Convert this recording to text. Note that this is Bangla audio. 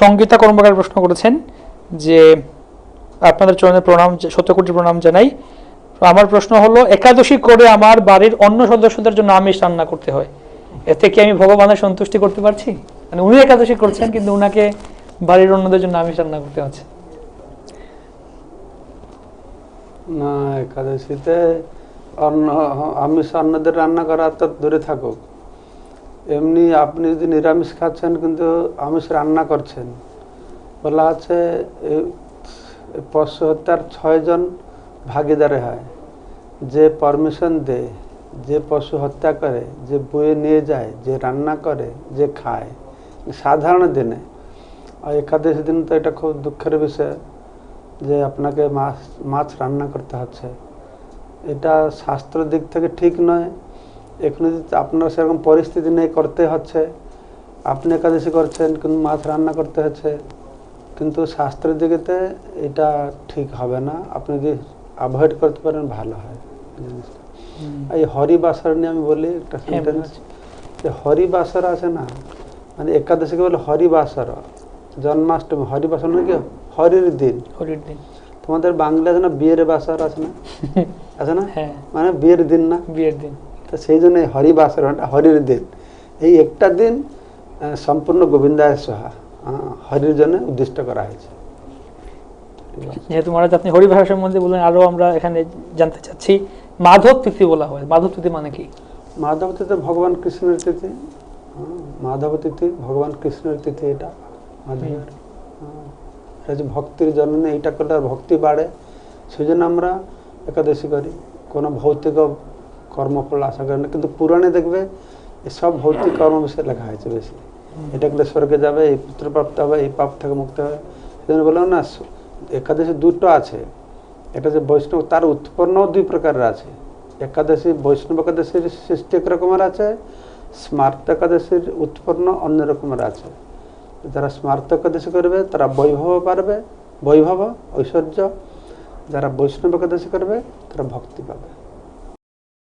সঙ্গীতা কর্মকার প্রশ্ন করেছেন যে আপনাদের চরণে প্রণাম, শত কোটি প্রণাম জানাই। আমার প্রশ্ন হলো, একাদশী করে আমার বাড়ির অন্য সদস্যদের জন্য আমিষ রান্না করতে হয়, এতে কি আমি ভগবানের সন্তুষ্টি করতে পারছি? মানে উনি একাদশী করছেন কিন্তু উনাকে বাড়ির অন্যদের জন্য আমিষ রান্না করতে হচ্ছে। না, একাদশীতে আমিষ অন্যদের রান্না করা তো দূরে থাকুক, এমনি আপনি যদি নিরামিষ খাচ্ছেন কিন্তু আমিষ রান্না করছেন, বলা আছে পশু হত্যার 6 জন ভাগিদারে হয়। যে পারমিশন দেয়, যে পশু হত্যা করে, যে বয়ে নিয়ে যায়, যে রান্না করে, যে খায় সাধারণ দিনে। আর একাদশী দিন তো এটা খুব দুঃখের বিষয় যে আপনাকে মাছ রান্না করতে হচ্ছে। এটা শাস্ত্র দিক থেকে ঠিক নয়। এখন যদি আপনার সেরকম পরিস্থিতি নেই, করতে হচ্ছে, আপনি একাদশী করছেন কিন্তু মাছ রান্না করতে হচ্ছে, কিন্তু শাস্ত্রের দিকেতে এটা ঠিক হবে না। আপনি যদি অ্যাভয়েড করতে পারেন ভালো হয় জিনিসটা। এই হরিবাসর নিয়ে আমি বলি একটা সেন্টেন্স, যে হরিবাসর আছে না, মানে একাদশীকে বলে হরিবাসর, জন্মাষ্টমী হরিবাসর মানে কি হরির দিন। তোমাদের বাংলা আছে না বিয়ের বাসর আছে না, আছে না, মানে বিয়ের দিন না, বিয়ের দিন। তো সেই জন্য হরিবাসর হরির দিন। এই একটা দিন সম্পূর্ণ গোবিন্দায় সহা হরির জন্য উদ্দিষ্ট করা হয়েছে। যেহেতু মহারাজ আপনি হরিভাষা সম্বন্ধে বললেন, আরো আমরা এখানে জানতে চাচ্ছি, মাধব তিথি বলা হয়, মাধব তিথি মানে কি? মাধব তিথি ভগবান কৃষ্ণের তিথি। মাধব তিথি ভগবান কৃষ্ণের তিথি। এটা মাধবের, এটা যে ভক্তির জন্মে, এইটা করলে আর ভক্তি বাড়ে, সেই জন্য আমরা একাদশী করি। কোনো ভৌতিক কর্মফল আশা করি না, কিন্তু পুরাণে দেখবে এসব ভৌতিক কর্ম বিষয়ে লেখা হয়েছে বেশি। এটা করলে স্বর্গে যাবে, এই পুত্রপ্রাপ্ত হবে, এই পাপ থেকে মুক্ত হবে। সেই জন্য বললাম না, একাদশী দুটো আছে। এটা যে বৈষ্ণব, তার উৎপন্ন 2 প্রকারের আছে। একাদশী বৈষ্ণব একাদশীর সৃষ্টি এক রকমের আছে, স্মার্ত একাদশীর উৎপন্ন অন্য রকমের আছে। যারা স্মার্ত একাদশী করবে তারা বৈভব পাবে, বৈভব ঐশ্বর্য। যারা বৈষ্ণব একাদশী করবে তারা ভক্তি পাবে।